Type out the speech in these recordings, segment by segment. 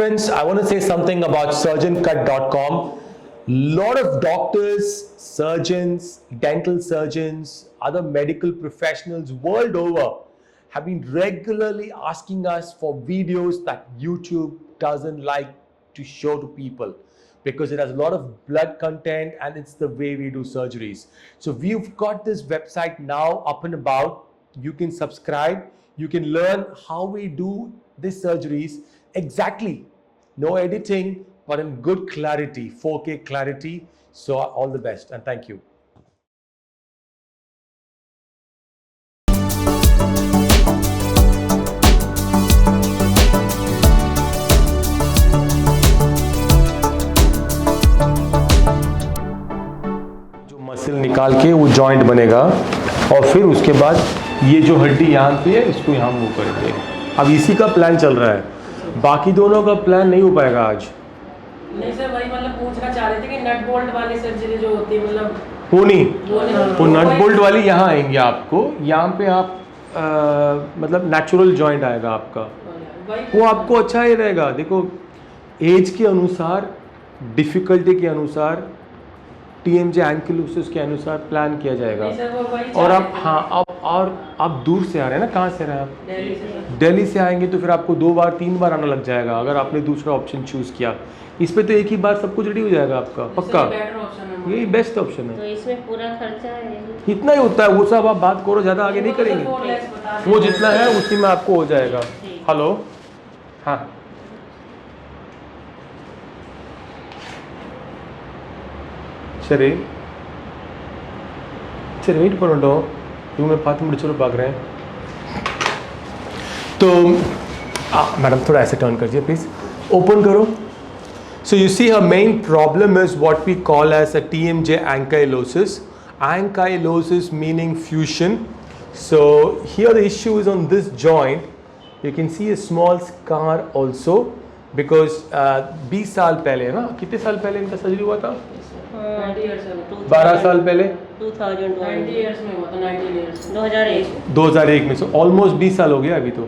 friends, I want to say something about surgeoncut.com. Lot of doctors, surgeons, dental surgeons, other medical professionals world over have been regularly asking us for videos that YouTube doesn't like to show to people because it has a lot of blood content and it's the way we do surgeries. So we've got this website now up and about. You can subscribe, you can learn how we do these surgeries exactly. No editing, but in good clarity, 4K clarity. So all the best and thank you. Muscle निकाल के वो joint बनेगा और फिर उसके बाद ये जो हड्डी यहाँ पे है इसको यहाँ मूव करेंगे। अब इसी का प्लान चल रहा है, बाकी दोनों का प्लान नहीं हो पाएगा आज। नहीं सर, वही मतलब पूछना चाह रहे थे कि नट बोल्ट वाली सर्जरी जो होती है मतलब वो नहीं, वो नट बोल्ट वाली यहाँ आएंगे आपको, यहाँ पे आप मतलब नेचुरल जॉइंट आएगा आपका, वो आपको अच्छा ही रहेगा। देखो एज के अनुसार, डिफिकल्टी के अनुसार, TMJ एंकिलोसिस के अनुसार प्लान किया जाएगा। और आप आप दूर से आ रहे हैं ना, कहाँ से आ रहे हैं आप? दिल्ली से आएंगे तो फिर आपको 2 बार 3 बार आना लग जाएगा अगर आपने दूसरा ऑप्शन चूज किया। इस पे तो एक ही बार सब कुछ रेडी हो जाएगा आपका, पक्का। यही बेस्ट ऑप्शन है। तो इसमें पूरा खर्चा है इतना ही होता है, वो सब आप बात करो, ज़्यादा आगे नहीं करेंगे। वो जितना है उसी में आपको हो जाएगा। हेलो, हाँ சரி சரி வெயிட் பண்ணட்டும், இவங்க பார்த்து முடிச்சு பார்க்குறேன்। तो मैडम थोड़ा ऐसे टर्न करिए प्लीज़, ओपन करो। So you see her main problem is what we call as a TMJ ankylosis. Ankylosis meaning fusion. So here the issue is on this joint. You can see a small scar also because 20 साल पहले है ना, कितने साल पहले इनका surgery हुआ था? 12 साल पहले 2001 में, सो ऑलमोस्ट 20 साल हो गया अभी तो।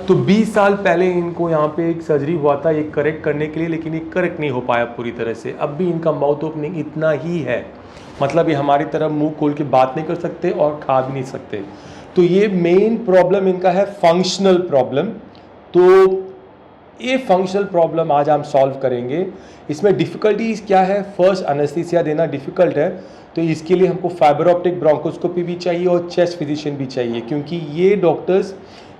तो 20 साल पहले इनको यहाँ पे एक सर्जरी हुआ था ये करेक्ट करने के लिए, लेकिन ये करेक्ट नहीं हो पाया पूरी तरह से। अब भी इनका माउथ ओपनिंग इतना ही है, मतलब ये हमारी तरह मुंह खोल के बात नहीं कर सकते और खा भी नहीं सकते। तो ये मेन प्रॉब्लम इनका है फंक्शनल प्रॉब्लम। तो ये फंक्शनल प्रॉब्लम आज हम सॉल्व करेंगे। इसमें डिफ़िकल्टीज क्या है? फर्स्ट एनेस्थीसिया देना डिफ़िकल्ट है, तो इसके लिए हमको फाइबर ऑप्टिक ब्रोंकोस्कोपी भी चाहिए और चेस्ट फिजिशियन भी चाहिए, क्योंकि ये डॉक्टर्स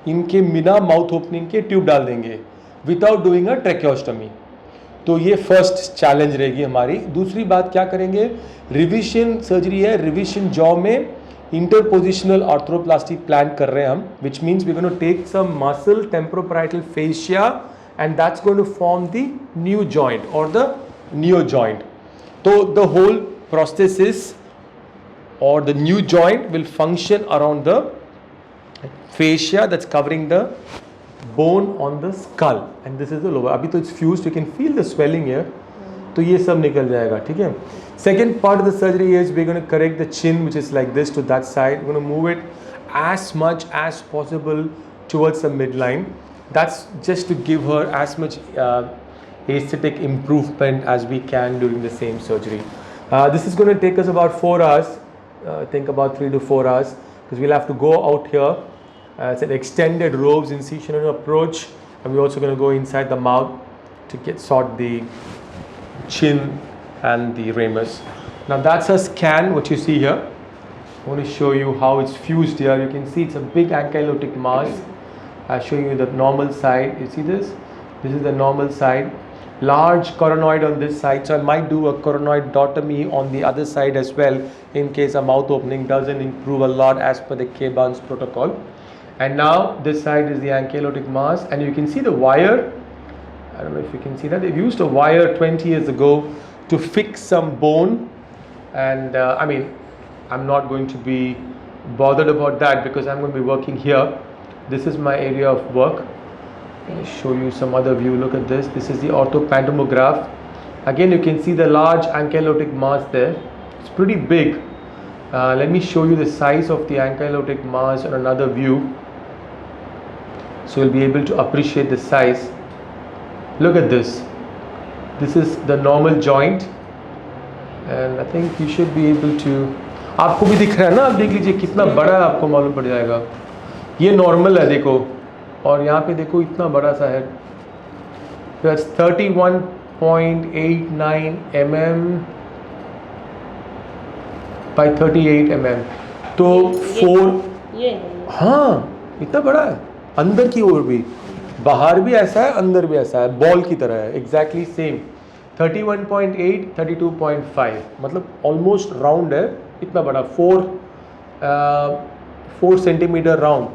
इनके बिना माउथ ओपनिंग के ट्यूब डाल देंगे विदाउट डूइंग अ ट्रैकियोस्टमी। तो ये फर्स्ट चैलेंज रहेगी हमारी। दूसरी बात क्या करेंगे? रिविजन सर्जरी है, रिविजन जॉ में इंटरपोजिशनल आर्थ्रोप्लास्टी प्लान कर रहे हैं हम, which means we gonna take some muscle temporoparietal fascia and that's going to form the new joint or the neo joint. So the whole prosthesis or the new joint will function around the fascia that's covering the bone on the skull, and this is the lower. अभी तो it's fused, you can feel the swelling here. तो ये सब निकल जाएगा, ठीक है। Second part of the surgery is we're going to correct the chin, which is like this to that side. We're going to move it as much as possible towards the midline. That's just to give her as much aesthetic improvement as we can during the same surgery. This is going to take us about 4 hours, I think about 3 to 4 hours, because we'll have to go out here. It's an extended robes incision approach, and we're also going to go inside the mouth to sort the chin and the ramus. Now that's a scan, what you see here. I want to show you how it's fused here. You can see it's a big ankylotic mass. I'll show you the normal side. You see this? This is the normal side. Large coronoid on this side. So I might do a coronoidotomy on the other side as well in case a mouth opening doesn't improve a lot as per the K-Barnes protocol. And now this side is the ankylotic mass, and you can see the wire. I don't know if you can see that. They've used a wire 20 years ago to fix some bone. And I mean, I'm not going to be bothered about that because I'm going to be working here. This is my area of work. Let me show you some other view. Look at this. This is the orthopantomograph. Again, you can see the large ankylotic mass there. It's pretty big. Let me show you the size of the ankylotic mass on another view, so you'll be able to appreciate the size. Look at this. This is the normal joint, and I think you should be able to. आपको भी दिख रहा है ना, आप देख लीजिए कितना बड़ा है, आपको मालूम पड़ जाएगा. ये नॉर्मल है देखो, और यहाँ पे देखो इतना बड़ा सा है. That's 31.89 mm by 38 mm. तो 4 ये हाँ इतना बड़ा है. अंदर की ओर भी, बाहर भी ऐसा है, अंदर भी ऐसा है, बॉल की तरह है, एग्जैक्टली सेम. 31.8, 32.5, मतलब ऑलमोस्ट राउंड है. इतना बड़ा 4 सेंटीमीटर राउंड.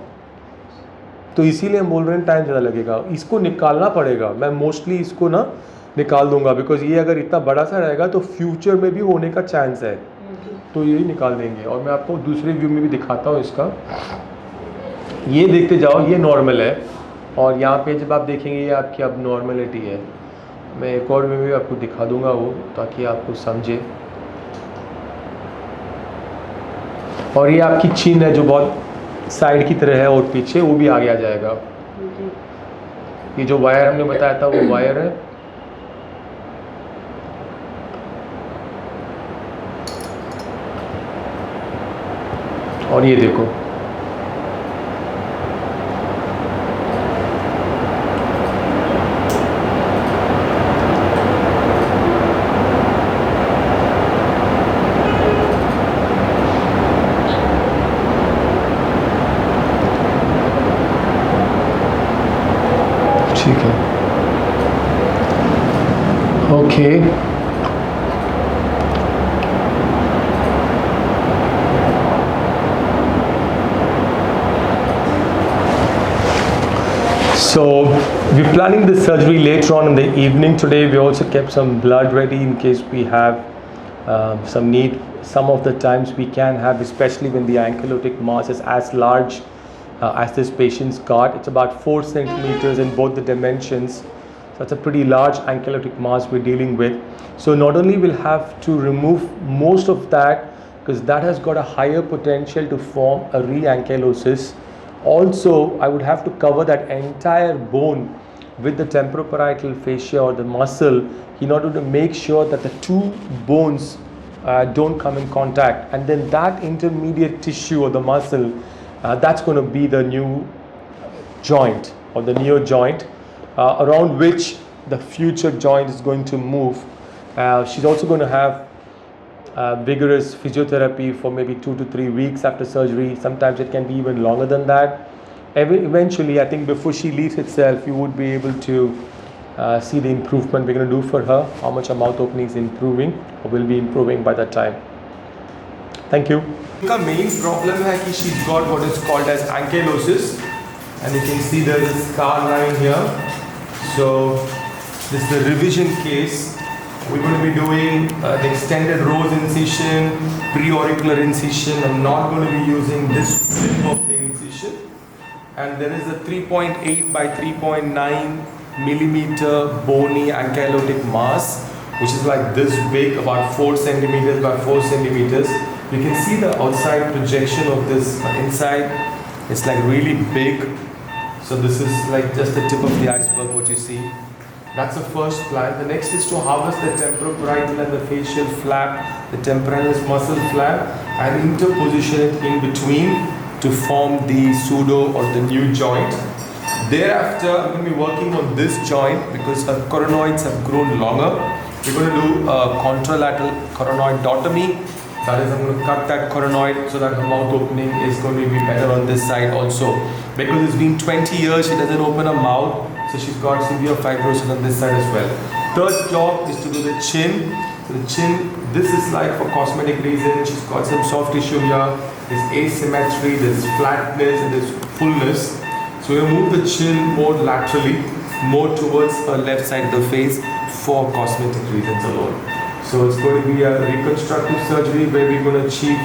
तो इसीलिए हम बोल रहे हैं टाइम ज़्यादा लगेगा. इसको निकालना पड़ेगा. मैं मोस्टली इसको ना निकाल दूंगा, बिकॉज ये अगर इतना बड़ा सा रहेगा तो फ्यूचर में भी होने का चांस है. तो यही निकाल देंगे. और मैं आपको दूसरे व्यू में भी दिखाता हूँ इसका. ये देखते जाओ, ये नॉर्मल है, और यहाँ पे जब आप देखेंगे ये आपकी अब नॉर्मलिटी है. मैं एक और व्यू में भी आपको दिखा दूंगा वो, ताकि आपको समझे. और ये आपकी चिन है जो बहुत साइड की तरह है और पीछे, वो भी आगे आ जाएगा. ये जो वायर हमने बताया था वो वायर है. और ये देखो, ठीक है. Okay, so we're planning the surgery later on in the evening today. We also kept some blood ready in case we have some need. Some of the times we can have, especially when the ankylosing mass is as large as this patient's got. It's about 4 centimeters in both the dimensions. So that's a pretty large ankylosing mass we're dealing with. So not only we'll have to remove most of that, because that has got a higher potential to form a re-ankylosis. Also, I would have to cover that entire bone with the temporoparietal fascia or the muscle in order to make sure that the two bones don't come in contact. And then that intermediate tissue or the muscle, that's going to be the new joint or the neo joint around which the future joint is going to move. She's also going to have vigorous physiotherapy for maybe 2 to 3 weeks after surgery. Sometimes it can be even longer than that. Eventually, I think before she leaves itself, you would be able to see the improvement we're going to do for her, how much her mouth opening is improving or will be improving by that time. Thank you. The main problem है कि she's got what is called as ankylosis, and you can see there is a scar line here. So this is the revision case. We're going to be doing the extended rose incision, pre-auricular incision. I'm not going to be using this tip of the incision. And there is a 3.8 by 3.9 millimeter bony ankylosing mass, which is like this big, about 4 centimeters by 4 centimeters. You can see the outside projection of this inside. It's like really big. So this is like just the tip of the iceberg, what you see. That's the first plan. The next is to harvest the temporoparietal and the facial flap, the temporalis muscle flap, and interposition it in between to form the pseudo or the new joint. Thereafter, I'm going to be working on this joint because her coronoids have grown longer. We're going to do a contralateral coronoidotomy. That is, I'm going to cut that coronoid so that her mouth opening is going to be better on this side also. Because it's been 20 years, she doesn't open her mouth. So she's got severe fibrosis on this side as well. Third job is to do the chin. So the chin, this is like for cosmetic reasons. She's got some soft tissue here. There's asymmetry, there's flatness, and there's fullness. So we'll move the chin more laterally, more towards her left side of the face for cosmetic reasons alone. So it's going to be a reconstructive surgery where we're going to achieve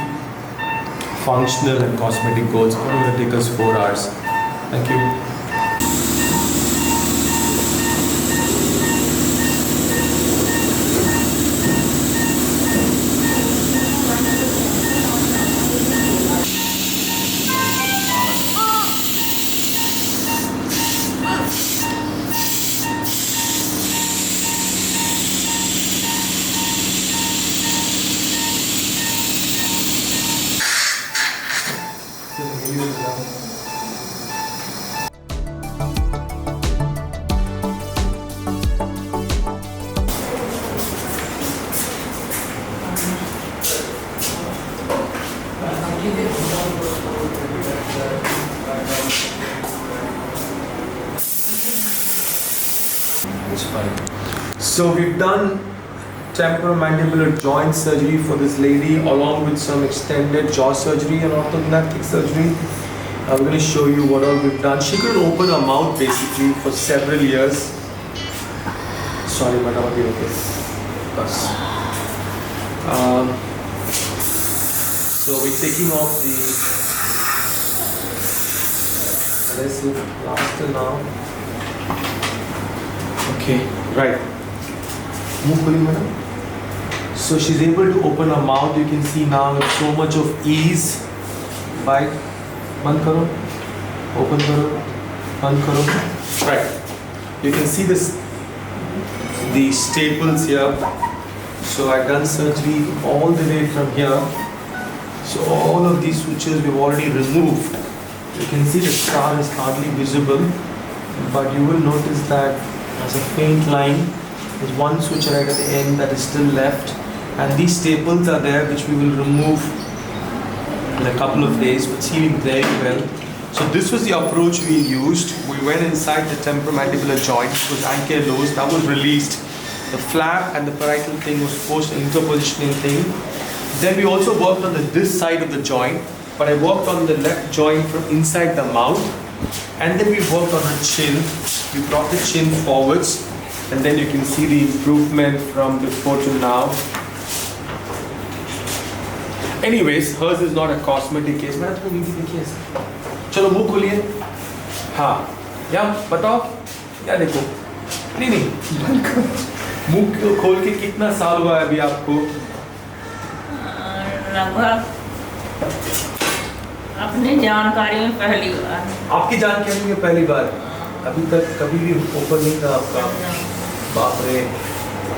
functional and cosmetic goals. It's going to take us 4 hours. Thank you. it's fine. So we've done temporomandibular joint surgery for this lady, along with some extended jaw surgery and orthodontic surgery. I'm going to show you what all we've done. She couldn't open her mouth basically for several years. Sorry, madam, I'll be okay. Bus. So we're taking off the adhesive plaster now. Okay, right. Move fully, madam. So she's able to open her mouth. You can see now with so much of ease. Bite. Band karo. Open karo. Band karo. Right. You can see this. The staples here. So I've done surgery all the way from here. So all of these sutures we've already removed. You can see the scar is hardly visible, but you will notice that there's a faint line. There's one suture right at the end that is still left, and these staples are there, which we will remove in a couple of days, but it's healing very well. So this was the approach we used. We went inside the temporomandibular joint, it was ankylosed, that was released. The flap and the parietal thing was post interpositioning thing. Then we also worked on this side of the joint, but I worked on the left joint from inside the mouth, and then we worked on her chin. We brought the chin forwards, and then you can see the improvement from before to now. Anyways, hers is not a cosmetic case. मैंने तो नहीं देखी ऐसा. चलो मुंह खोलिए. हाँ. या बताओ. या देखो. नहीं. मुंह खोल के कितना साल हुआ है अभी आपको? लगभग अपनी जानकारी में पहली बार. आपकी जानकारी में पहली बार. अभी तक कभी भी ओपन नहीं था आपका. बाप रे.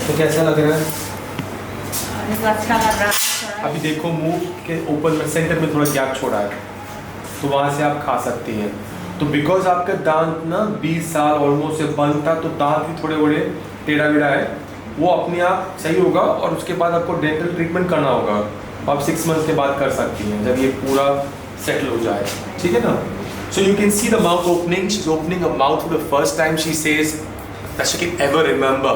तो कैसा लग रहा है? अच्छा लग रहा है. अभी देखो मुंह के ऊपर में सेंटर में थोड़ा गैप छोड़ा है, तो वहाँ से आप खा सकती हैं. तो बिकॉज आपका दांत ना 20 साल ऑलमोस्ट से बंद था, तो दांत भी थोड़े बड़े टेढ़ा विड़ा है, वो अपने आप सही होगा. और उसके बाद आपको डेंटल ट्रीटमेंट करना होगा. आप 6 मंथ के बाद कर सकती हैं जब ये पूरा सेटल हो जाए. ठीक है ना. So you can see the mouth opening. She's opening her mouth for the first time. She says that she can ever remember.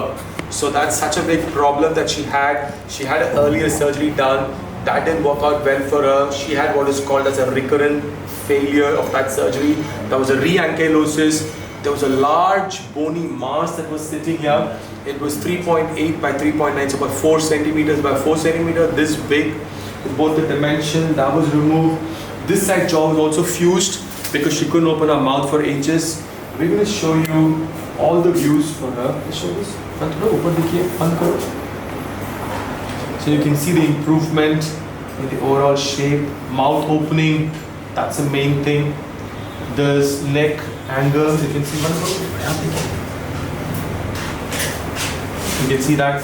So that's such a big problem that she had. She had an earlier surgery done. That didn't work out well for her. She had what is called as a recurrent failure of that surgery. There was a re-ankylosis. There was a large bony mass that was sitting here. It was 3.8 by 3.9, so about 4 centimeters by 4 centimeters, this big. With both the dimension, that was removed. This side jaw was also fused because she couldn't open her mouth for ages. We're going to show you all the views for her. Let's show this. So you can see the improvement in the overall shape, mouth opening, that's the main thing. There's neck angle, you can see. You can see that.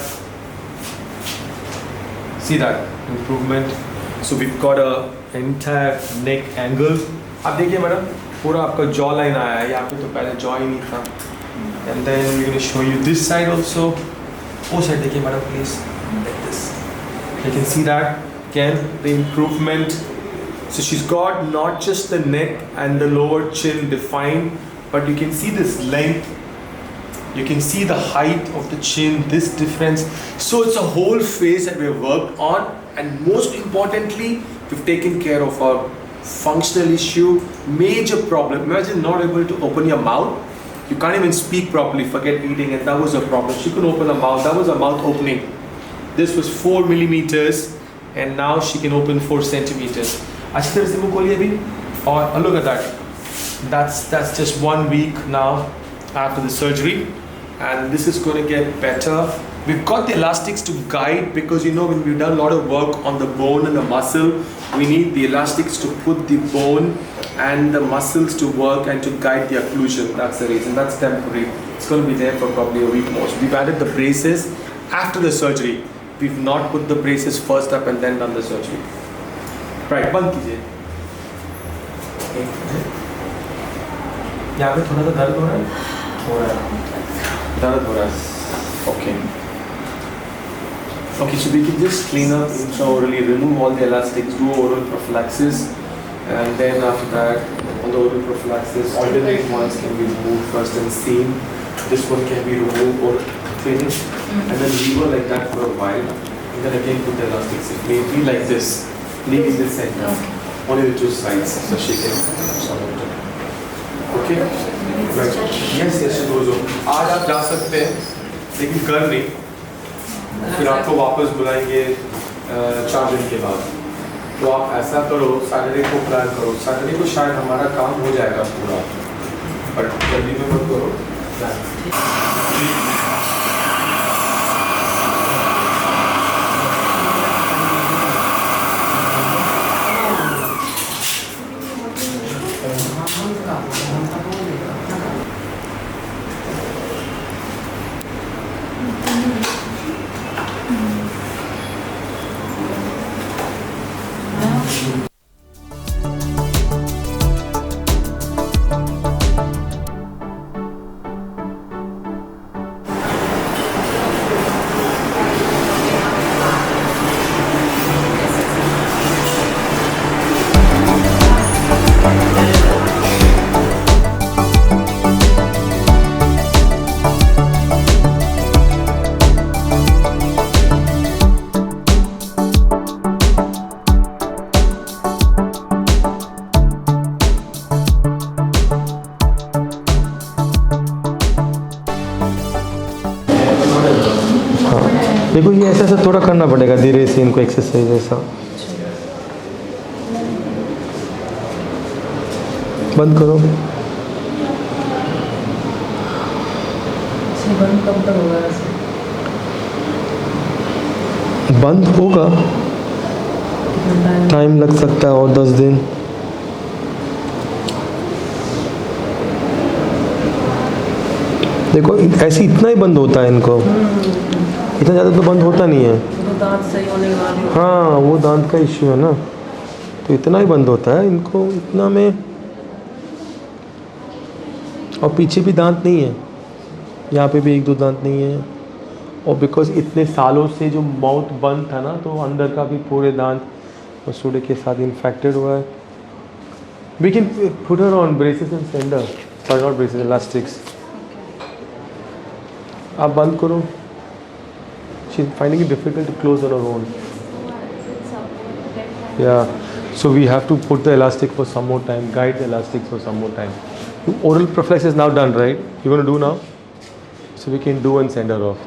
See that improvement. So we've got a entire neck angle. आप देखिए madam, पूरा आपका jaw line आया है. यहाँ पे तो पहले जॉ ही नहीं था. And then we're going to show you this side also. Oh side देखिए madam please. Like this. You can see that again the improvement. So she's got not just the neck and the lower chin defined, but you can see this length. You can see the height of the chin, this difference. So it's a whole face that we've worked on, and most importantly, we've taken care of our functional issue, major problem. Imagine not able to open your mouth. You can't even speak properly, forget eating, and that was a problem. She couldn't open her mouth. That was a mouth opening. This was 4 millimeters, and now she can open 4 centimeters. अच्छी तरह से मुंह खोलिए अभी. और look at that. That's just 1 week now after the surgery, and this is going to get better. We've got the elastics to guide, because you know when we've done a lot of work on the bone and the muscle, we need the elastics to put the bone and the muscles to work and to guide the occlusion. That's the reason. That's temporary. It's going to be there for probably a week more. So we've added the braces after the surgery. We've not put the braces first up and then done the surgery. Right, बंद कीजिए. यहाँ पे थोड़ा सा दर्द हो रहा है. दर्द हो रहा है. Okay. Okay, so we can just clean up intraorally, remove all the elastics, do oral prophylaxis, and then after that, on the oral prophylaxis, alternate ones can be removed first and seen. This one can be removed or finished, and then leave her like that for a while, and then again put the elastics. It may be like this, leave in the center, only the two sides, so she can support it. Okay? Right. Yes, yes, रोज़ो आज आप जा सकते हैं, लेकिन कल नहीं, फिर आपको वापस बुलाएंगे 4 दिन के बाद. तो आप ऐसा करो, सैटरडे को प्लान करो. सैटरडे को शायद हमारा काम हो जाएगा पूरा, बट जल्दी में मत करो. देखो ये ऐसा ऐसा थोड़ा करना पड़ेगा धीरे से इनको एक्सरसाइज ऐसा. बंद करो. बंद कब तक होगा? बंद होगा, टाइम लग सकता है और 10 दिन. देखो ऐसे इतना ही बंद होता है इनको, इतना ज़्यादा तो बंद होता नहीं है. तो दांत सही होने के बाद. हाँ वो दांत का इश्यू है ना, तो इतना ही बंद होता है इनको, इतना में. और पीछे भी दांत नहीं है, यहाँ पे भी 1-2 दांत नहीं है. और बिकॉज इतने सालों से जो माउथ बंद था ना, तो अंदर का भी पूरे दांत मसूड़े के साथ इन्फेक्टेड हुआ है. We can put her on braces and sender, sorry not braces, elastics. आप बंद करो. She's finding it difficult to close on her own. Yeah, so we have to put the elastic for some more time, guide the elastic for some more time. Oral prophylaxis is now done, right? You're going to do now? So we can do and send her off.